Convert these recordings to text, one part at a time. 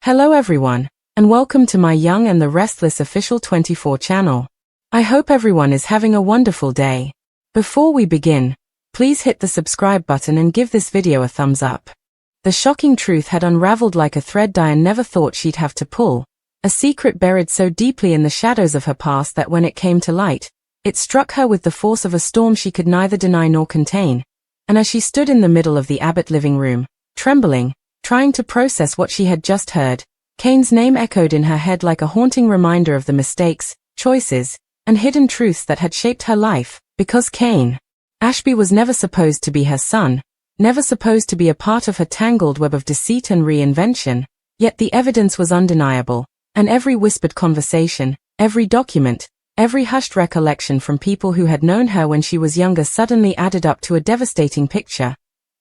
Hello everyone, and welcome to my Young and the Restless official 24 channel. I hope everyone is having a wonderful day. Before we begin, please hit the subscribe button and give this video a thumbs up. The shocking truth had unraveled like a thread Diane never thought she'd have to pull, a secret buried so deeply in the shadows of her past that when it came to light, it struck her with the force of a storm she could neither deny nor contain. And as she stood in the middle of the Abbott living room, trembling, trying to process what she had just heard, Kane's name echoed in her head like a haunting reminder of the mistakes, choices, and hidden truths that had shaped her life. Because Kane Ashby was never supposed to be her son, never supposed to be a part of her tangled web of deceit and reinvention, yet the evidence was undeniable, and every whispered conversation, every document, every hushed recollection from people who had known her when she was younger suddenly added up to a devastating picture.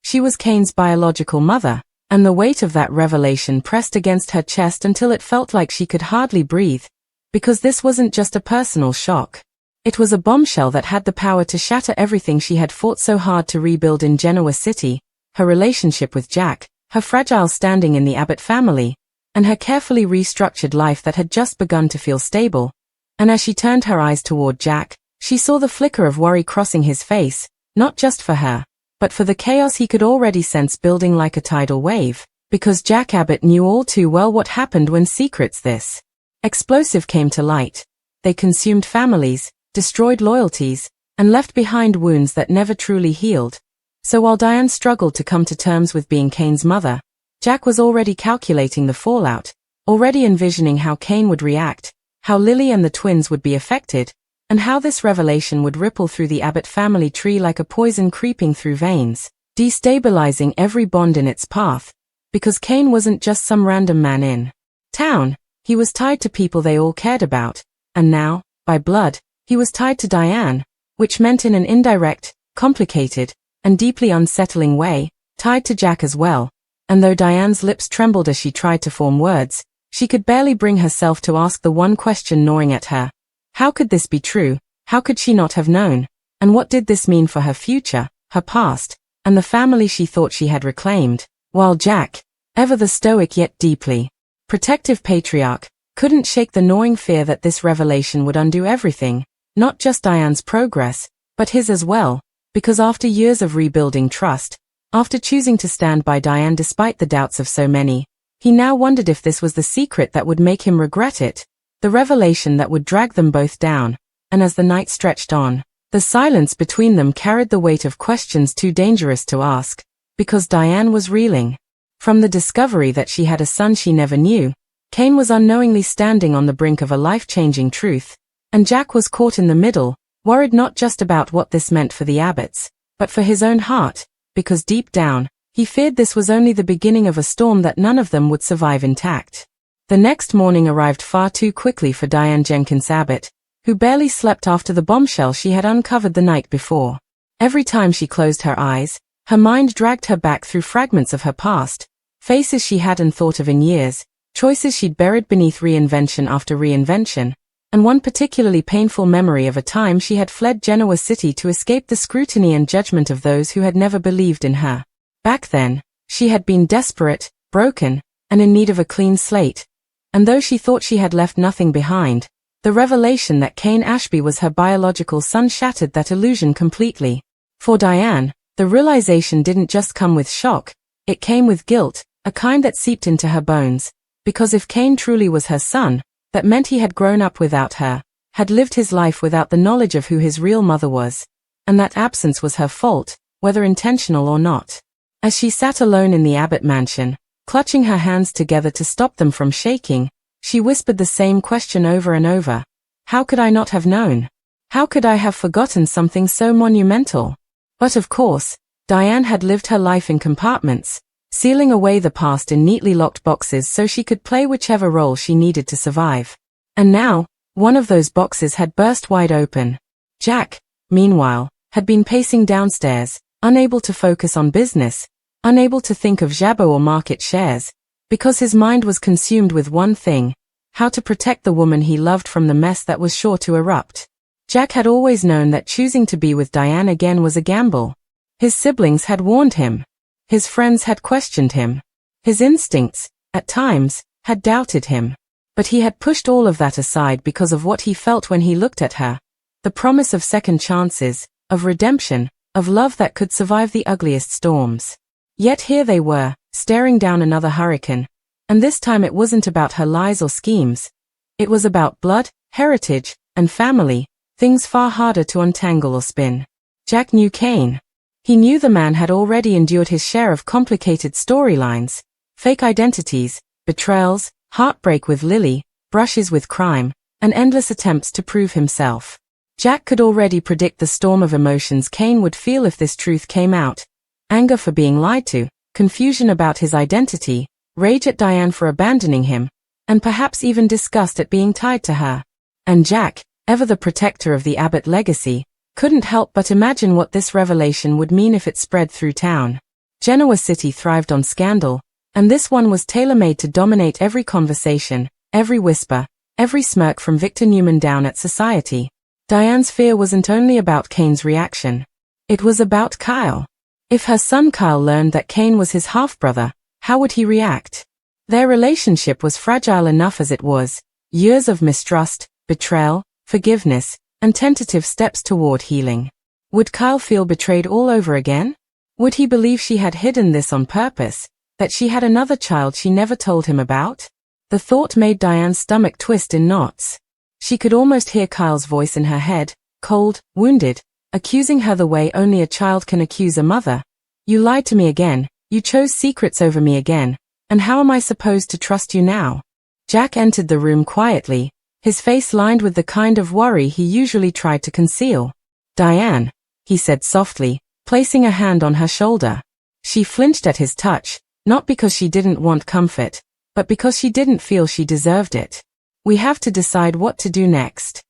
She was Kane's biological mother, and the weight of that revelation pressed against her chest until it felt like she could hardly breathe. Because this wasn't just a personal shock. It was a bombshell that had the power to shatter everything she had fought so hard to rebuild in Genoa City, her relationship with Jack, her fragile standing in the Abbott family, and her carefully restructured life that had just begun to feel stable. And as she turned her eyes toward Jack, she saw the flicker of worry crossing his face, not just for her, but for the chaos he could already sense building like a tidal wave, because Jack Abbott knew all too well what happened when secrets this explosive came to light. They consumed families, destroyed loyalties, and left behind wounds that never truly healed. So while Diane struggled to come to terms with being Kane's mother, Jack was already calculating the fallout, already envisioning how Kane would react, how Lily and the twins would be affected, and how this revelation would ripple through the Abbott family tree like a poison creeping through veins, destabilizing every bond in its path. Because Kane wasn't just some random man in town, he was tied to people they all cared about, and now, by blood, he was tied to Diane, which meant in an indirect, complicated, and deeply unsettling way, tied to Jack as well. And though Diane's lips trembled as she tried to form words, she could barely bring herself to ask the one question gnawing at her. How could this be true? How could she not have known? And what did this mean for her future, her past, and the family she thought she had reclaimed? While Jack, ever the stoic yet deeply protective patriarch, couldn't shake the gnawing fear that this revelation would undo everything, not just Diane's progress, but his as well, because after years of rebuilding trust, after choosing to stand by Diane despite the doubts of so many, he now wondered if this was the secret that would make him regret it, the revelation that would drag them both down. And as the night stretched on, the silence between them carried the weight of questions too dangerous to ask, because Diane was reeling. From the discovery that she had a son she never knew, Kane was unknowingly standing on the brink of a life-changing truth, and Jack was caught in the middle, worried not just about what this meant for the Abbotts, but for his own heart, because deep down, he feared this was only the beginning of a storm that none of them would survive intact. The next morning arrived far too quickly for Diane Jenkins Abbott, who barely slept after the bombshell she had uncovered the night before. Every time she closed her eyes, her mind dragged her back through fragments of her past, faces she hadn't thought of in years, choices she'd buried beneath reinvention after reinvention, and one particularly painful memory of a time she had fled Genoa City to escape the scrutiny and judgment of those who had never believed in her. Back then, she had been desperate, broken, and in need of a clean slate. And though she thought she had left nothing behind, the revelation that Kane Ashby was her biological son shattered that illusion completely. For Diane, the realization didn't just come with shock, it came with guilt, a kind that seeped into her bones. Because if Kane truly was her son, that meant he had grown up without her, had lived his life without the knowledge of who his real mother was. And that absence was her fault, whether intentional or not. As she sat alone in the Abbott mansion, clutching her hands together to stop them from shaking, she whispered the same question over and over. How could I not have known? How could I have forgotten something so monumental? But of course, Diane had lived her life in compartments, sealing away the past in neatly locked boxes so she could play whichever role she needed to survive. And now, one of those boxes had burst wide open. Jack, meanwhile, had been pacing downstairs, unable to focus on business, unable to think of Jabot or market shares, because his mind was consumed with one thing: how to protect the woman he loved from the mess that was sure to erupt. Jack had always known that choosing to be with Diane again was a gamble. His siblings had warned him. His friends had questioned him. His instincts, at times, had doubted him. But he had pushed all of that aside because of what he felt when he looked at her. The promise of second chances, of redemption, of love that could survive the ugliest storms. Yet here they were, staring down another hurricane. And this time it wasn't about her lies or schemes. It was about blood, heritage, and family, things far harder to untangle or spin. Jack knew Kane. He knew the man had already endured his share of complicated storylines, fake identities, betrayals, heartbreak with Lily, brushes with crime, and endless attempts to prove himself. Jack could already predict the storm of emotions Kane would feel if this truth came out. Anger for being lied to, confusion about his identity, rage at Diane for abandoning him, and perhaps even disgust at being tied to her. And Jack, ever the protector of the Abbott legacy, couldn't help but imagine what this revelation would mean if it spread through town. Genoa City thrived on scandal, and this one was tailor-made to dominate every conversation, every whisper, every smirk from Victor Newman down at society. Diane's fear wasn't only about Kane's reaction. It was about Kyle. If her son Kyle learned that Kane was his half-brother, how would he react? Their relationship was fragile enough as it was, years of mistrust, betrayal, forgiveness, and tentative steps toward healing. Would Kyle feel betrayed all over again? Would he believe she had hidden this on purpose, that she had another child she never told him about? The thought made Diane's stomach twist in knots. She could almost hear Kyle's voice in her head, cold, wounded, accusing her the way only a child can accuse a mother. You lied to me again, you chose secrets over me again, and how am I supposed to trust you now? Jack entered the room quietly, his face lined with the kind of worry he usually tried to conceal. Diane, he said softly, placing a hand on her shoulder. She flinched at his touch, not because she didn't want comfort, but because she didn't feel she deserved it. We have to decide what to do next.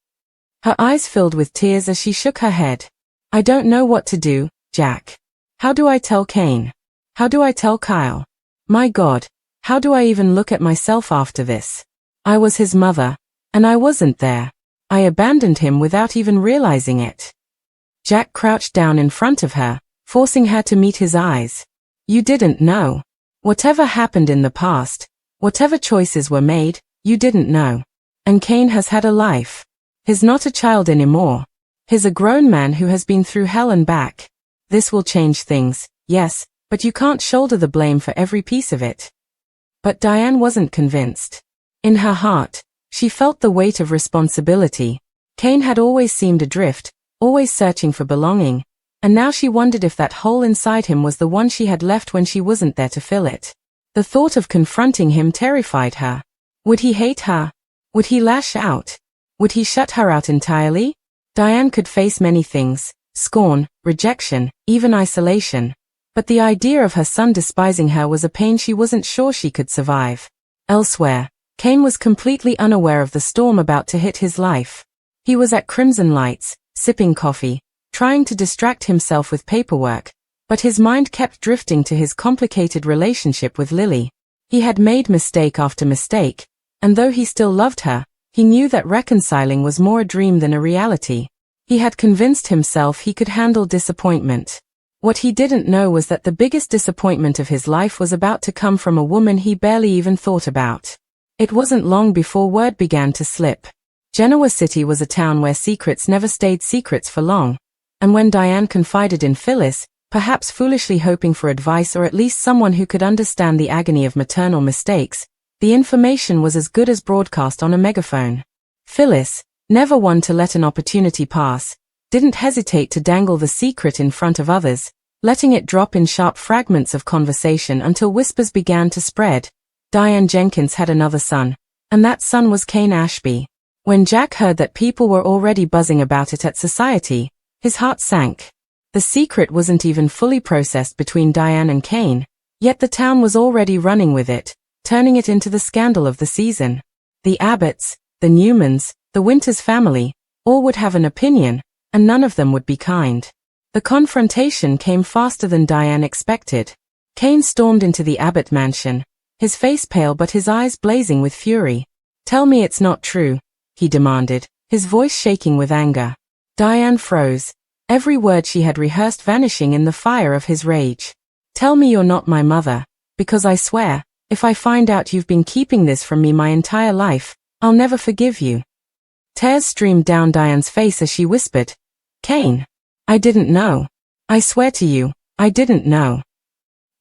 Her eyes filled with tears as she shook her head. I don't know what to do, Jack. How do I tell Kane? How do I tell Kyle? My God, how do I even look at myself after this? I was his mother, and I wasn't there. I abandoned him without even realizing it. Jack crouched down in front of her, forcing her to meet his eyes. You didn't know. Whatever happened in the past, whatever choices were made, you didn't know. And Kane has had a life. He's not a child anymore. He's a grown man who has been through hell and back. This will change things, yes, but you can't shoulder the blame for every piece of it. But Diane wasn't convinced. In her heart, she felt the weight of responsibility. Kane had always seemed adrift, always searching for belonging, and now she wondered if that hole inside him was the one she had left when she wasn't there to fill it. The thought of confronting him terrified her. Would he hate her? Would he lash out? Would he shut her out entirely? Diane could face many things, scorn, rejection, even isolation. But the idea of her son despising her was a pain she wasn't sure she could survive. Elsewhere, Kane was completely unaware of the storm about to hit his life. He was at Crimson Lights, sipping coffee, trying to distract himself with paperwork, but his mind kept drifting to his complicated relationship with Lily. He had made mistake after mistake, and though he still loved her, he knew that reconciling was more a dream than a reality. He had convinced himself he could handle disappointment. What he didn't know was that the biggest disappointment of his life was about to come from a woman he barely even thought about. It wasn't long before word began to slip. Genoa City was a town where secrets never stayed secrets for long, and when Diane confided in Phyllis, perhaps foolishly hoping for advice or at least someone who could understand the agony of maternal mistakes, the information was as good as broadcast on a megaphone. Phyllis, never one to let an opportunity pass, didn't hesitate to dangle the secret in front of others, letting it drop in sharp fragments of conversation until whispers began to spread. Diane Jenkins had another son, and that son was Kane Ashby. When Jack heard that people were already buzzing about it at society, his heart sank. The secret wasn't even fully processed between Diane and Kane, yet the town was already running with it, turning it into the scandal of the season. The Abbotts, the Newmans, the Winters family, all would have an opinion, and none of them would be kind. The confrontation came faster than Diane expected. Kane stormed into the Abbott mansion, his face pale but his eyes blazing with fury. Tell me it's not true, he demanded, his voice shaking with anger. Diane froze, every word she had rehearsed vanishing in the fire of his rage. Tell me you're not my mother, because I swear, If I find out you've been keeping this from me my entire life, I'll never forgive you." Tears streamed down Diane's face as she whispered, "Kane, I didn't know. I swear to you, I didn't know."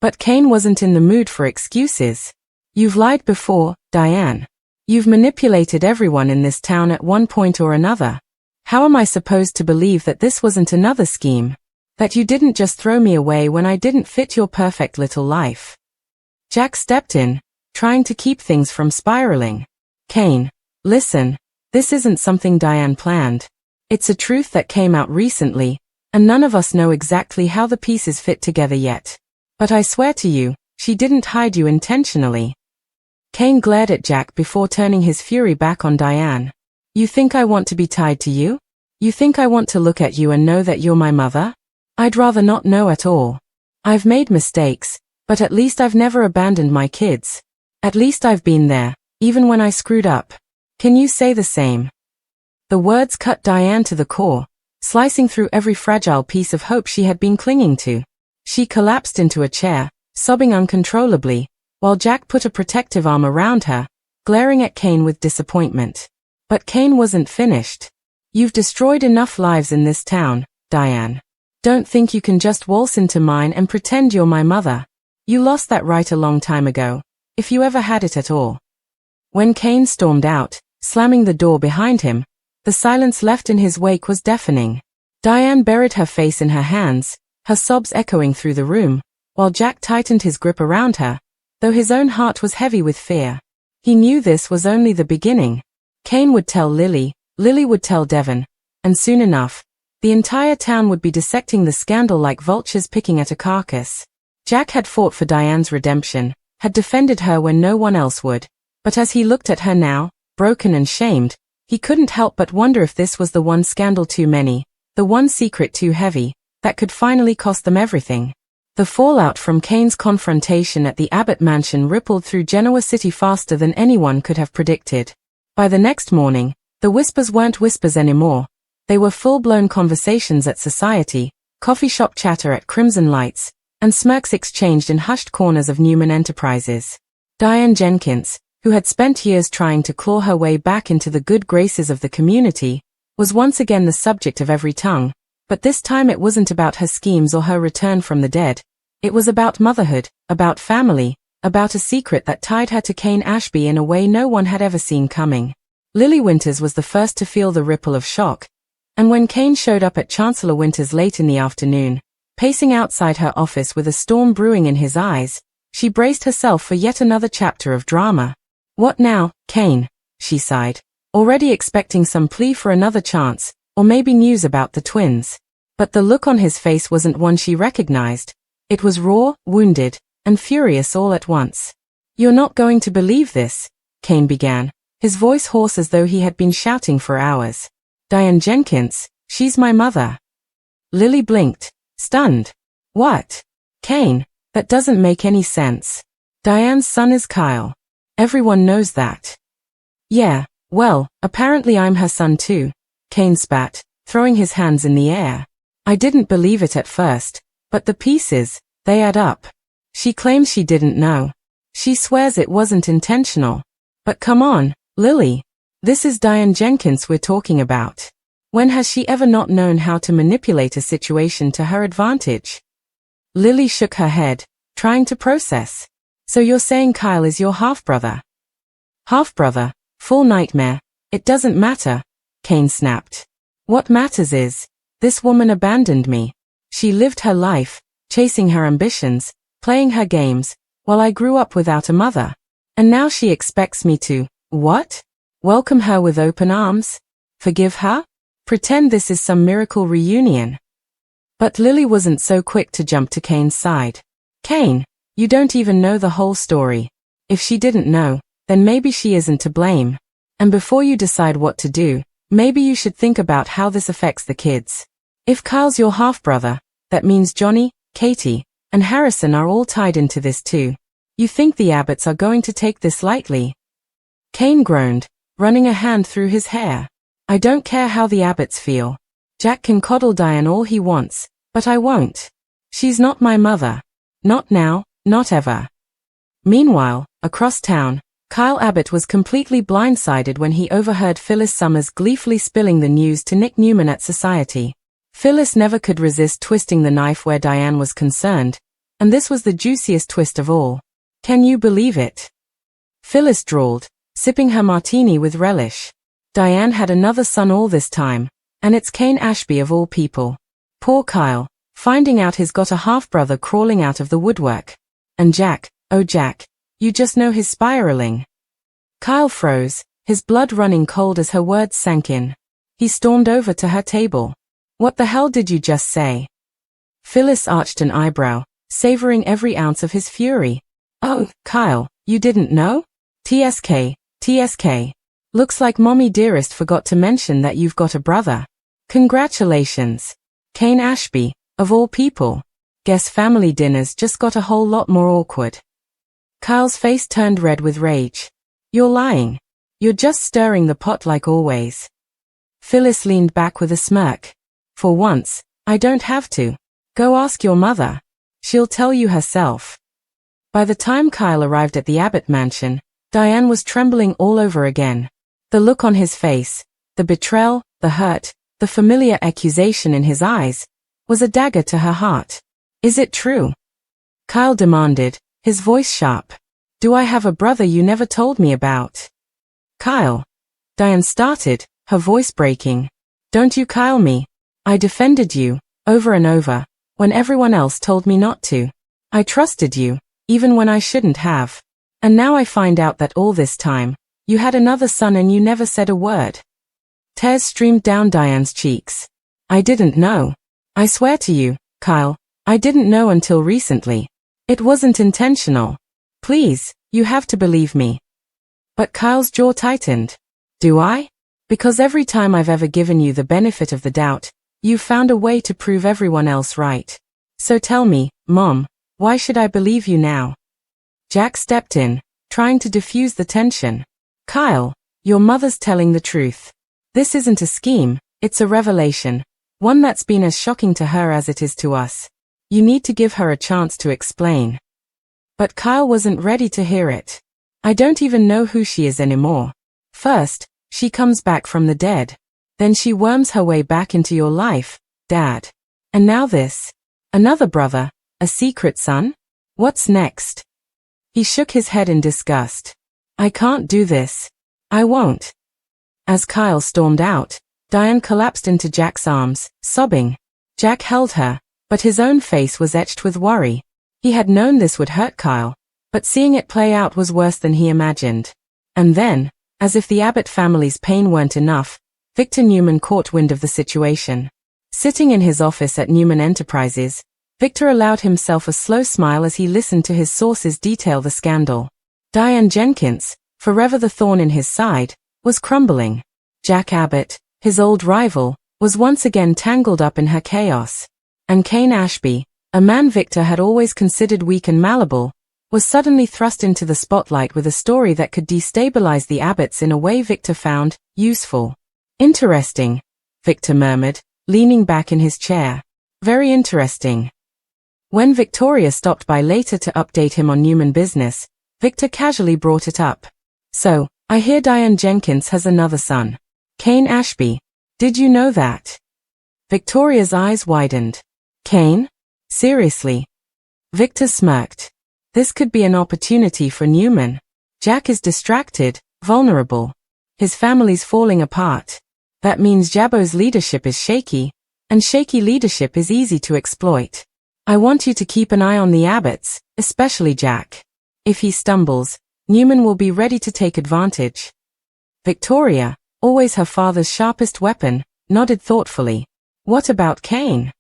But Kane wasn't in the mood for excuses. "You've lied before, Diane. You've manipulated everyone in this town at one point or another. How am I supposed to believe that this wasn't another scheme? That you didn't just throw me away when I didn't fit your perfect little life?" Jack stepped in, trying to keep things from spiraling. "Kane, listen, this isn't something Diane planned. It's a truth that came out recently, and none of us know exactly how the pieces fit together yet. But I swear to you, she didn't hide you intentionally." Kane glared at Jack before turning his fury back on Diane. "You think I want to be tied to you? You think I want to look at you and know that you're my mother? I'd rather not know at all. I've made mistakes, but at least I've never abandoned my kids. At least I've been there, even when I screwed up. Can you say the same?" The words cut Diane to the core, slicing through every fragile piece of hope she had been clinging to. She collapsed into a chair, sobbing uncontrollably, while Jack put a protective arm around her, glaring at Kane with disappointment. But Kane wasn't finished. "You've destroyed enough lives in this town, Diane. Don't think you can just waltz into mine and pretend you're my mother. You lost that right a long time ago, if you ever had it at all." When Kane stormed out, slamming the door behind him, the silence left in his wake was deafening. Diane buried her face in her hands, her sobs echoing through the room, while Jack tightened his grip around her, though his own heart was heavy with fear. He knew this was only the beginning. Kane would tell Lily, Lily would tell Devon, and soon enough, the entire town would be dissecting the scandal like vultures picking at a carcass. Jack had fought for Diane's redemption, had defended her when no one else would, but as he looked at her now, broken and shamed, he couldn't help but wonder if this was the one scandal too many, the one secret too heavy, that could finally cost them everything. The fallout from Kane's confrontation at the Abbott mansion rippled through Genoa City faster than anyone could have predicted. By the next morning, the whispers weren't whispers anymore. They were full-blown conversations at society, coffee shop chatter at Crimson Lights, and smirks exchanged in hushed corners of Newman Enterprises. Diane Jenkins, who had spent years trying to claw her way back into the good graces of the community, was once again the subject of every tongue, but this time it wasn't about her schemes or her return from the dead. It was about motherhood, about family, about a secret that tied her to Kane Ashby in a way no one had ever seen coming. Lily Winters was the first to feel the ripple of shock, and when Kane showed up at Chancellor Winters late in the afternoon, pacing outside her office with a storm brewing in his eyes, she braced herself for yet another chapter of drama. "What now, Kane?" she sighed, already expecting some plea for another chance, or maybe news about the twins. But the look on his face wasn't one she recognized. It was raw, wounded, and furious all at once. "You're not going to believe this," Kane began, his voice hoarse as though he had been shouting for hours. "Diane Jenkins, she's my mother." Lily blinked, stunned. "What? Kane, that doesn't make any sense. Diane's son is Kyle. Everyone knows that." "Yeah, well, apparently I'm her son too," Kane spat, throwing his hands in the air. "I didn't believe it at first, but the pieces, they add up. She claims she didn't know. She swears it wasn't intentional. But come on, Lily. This is Diane Jenkins we're talking about. When has she ever not known how to manipulate a situation to her advantage?" Lily shook her head, trying to process. "So you're saying Kyle is your half-brother?" "Half-brother, full nightmare, it doesn't matter," Kane snapped. "What matters is, this woman abandoned me. She lived her life, chasing her ambitions, playing her games, while I grew up without a mother. And now she expects me to, what? Welcome her with open arms? Forgive her? Pretend this is some miracle reunion?" But Lily wasn't so quick to jump to Kane's side. "Kane, you don't even know the whole story. If she didn't know, then maybe she isn't to blame. And before you decide what to do, maybe you should think about how this affects the kids. If Kyle's your half-brother, that means Johnny, Katie, and Harrison are all tied into this too. You think the Abbotts are going to take this lightly?" Kane groaned, running a hand through his hair. "I don't care how the Abbotts feel. Jack can coddle Diane all he wants, but I won't. She's not my mother. Not now, not ever." Meanwhile, across town, Kyle Abbott was completely blindsided when he overheard Phyllis Summers gleefully spilling the news to Nick Newman at Society. Phyllis never could resist twisting the knife where Diane was concerned, and this was the juiciest twist of all. "Can you believe it?" Phyllis drawled, sipping her martini with relish. Diane had another son all this time, and it's Kane Ashby of all people. Poor Kyle, finding out he's got a half-brother crawling out of the woodwork. And Jack, oh Jack, you just know he's spiraling. Kyle froze, his blood running cold as her words sank in. He stormed over to her table. "What the hell did you just say?" Phyllis arched an eyebrow, savoring every ounce of his fury. "Oh, Kyle, you didn't know? TSK, TSK. Looks like Mommy Dearest forgot to mention that you've got a brother. Congratulations. Kane Ashby, of all people. Guess family dinners just got a whole lot more awkward." Kyle's face turned red with rage. "You're lying. You're just stirring the pot like always." Phyllis leaned back with a smirk. "For once, I don't have to. Go ask your mother. She'll tell you herself." By the time Kyle arrived at the Abbott mansion, Diane was trembling all over again. The look on his face, the betrayal, the hurt, the familiar accusation in his eyes, was a dagger to her heart. "Is it true?" Kyle demanded, his voice sharp. "Do I have a brother you never told me about?" "Kyle." Diane started, her voice breaking. "Don't you Kyle me. I defended you, over and over, when everyone else told me not to. I trusted you, even when I shouldn't have. And now I find out that all this time, you had another son and you never said a word." Tears streamed down Diane's cheeks. "I didn't know. I swear to you, Kyle, I didn't know until recently. It wasn't intentional. Please, you have to believe me." But Kyle's jaw tightened. "Do I? Because every time I've ever given you the benefit of the doubt, you've found a way to prove everyone else right. So tell me, Mom, why should I believe you now?" Jack stepped in, trying to diffuse the tension. "Kyle, your mother's telling the truth. This isn't a scheme, it's a revelation, one that's been as shocking to her as it is to us. You need to give her a chance to explain." But Kyle wasn't ready to hear it. "I don't even know who she is anymore. First, she comes back from the dead. Then she worms her way back into your life, Dad. And now this. Another brother, a secret son? What's next?" He shook his head in disgust. "I can't do this. I won't." As Kyle stormed out, Diane collapsed into Jack's arms, sobbing. Jack held her, but his own face was etched with worry. He had known this would hurt Kyle, but seeing it play out was worse than he imagined. And then, as if the Abbott family's pain weren't enough, Victor Newman caught wind of the situation. Sitting in his office at Newman Enterprises, Victor allowed himself a slow smile as he listened to his sources detail the scandal. Diane Jenkins, forever the thorn in his side, was crumbling. Jack Abbott, his old rival, was once again tangled up in her chaos. And Kane Ashby, a man Victor had always considered weak and malleable, was suddenly thrust into the spotlight with a story that could destabilize the Abbotts in a way Victor found useful. "Interesting," Victor murmured, leaning back in his chair. "Very interesting." When Victoria stopped by later to update him on Newman business, Victor casually brought it up. "So, I hear Diane Jenkins has another son. Kane Ashby. Did you know that?" Victoria's eyes widened. "Kane? Seriously?" Victor smirked. This could be an opportunity for Newman. Jack is distracted, vulnerable. His family's falling apart. That means Jabbo's leadership is shaky, and shaky leadership is easy to exploit. I want you to keep an eye on the Abbotts, especially Jack. If he stumbles, Newman will be ready to take advantage. Victoria, always her father's sharpest weapon, nodded thoughtfully. "What about Kane?"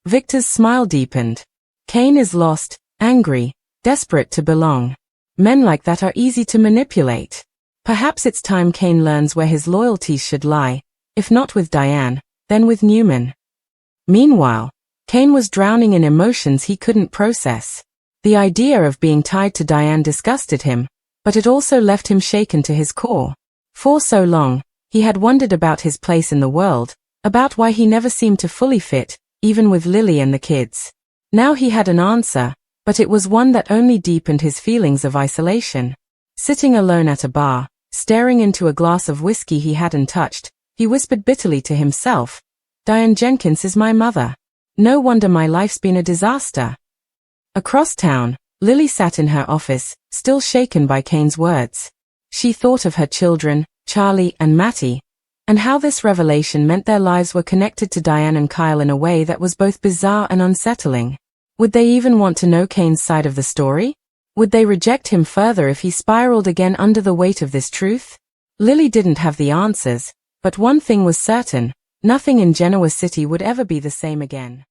Victor's smile deepened. "Kane is lost, angry, desperate to belong. Men like that are easy to manipulate. Perhaps it's time Kane learns where his loyalties should lie, if not with Diane, then with Newman." Meanwhile, Kane was drowning in emotions he couldn't process. The idea of being tied to Diane disgusted him, but it also left him shaken to his core. For so long, he had wondered about his place in the world, about why he never seemed to fully fit, even with Lily and the kids. Now he had an answer, but it was one that only deepened his feelings of isolation. Sitting alone at a bar, staring into a glass of whiskey he hadn't touched, he whispered bitterly to himself, "Diane Jenkins is my mother. No wonder my life's been a disaster." Across town, Lily sat in her office, still shaken by Kane's words. She thought of her children, Charlie and Matty, and how this revelation meant their lives were connected to Diane and Kyle in a way that was both bizarre and unsettling. Would they even want to know Kane's side of the story? Would they reject him further if he spiraled again under the weight of this truth? Lily didn't have the answers, but one thing was certain: nothing in Genoa City would ever be the same again.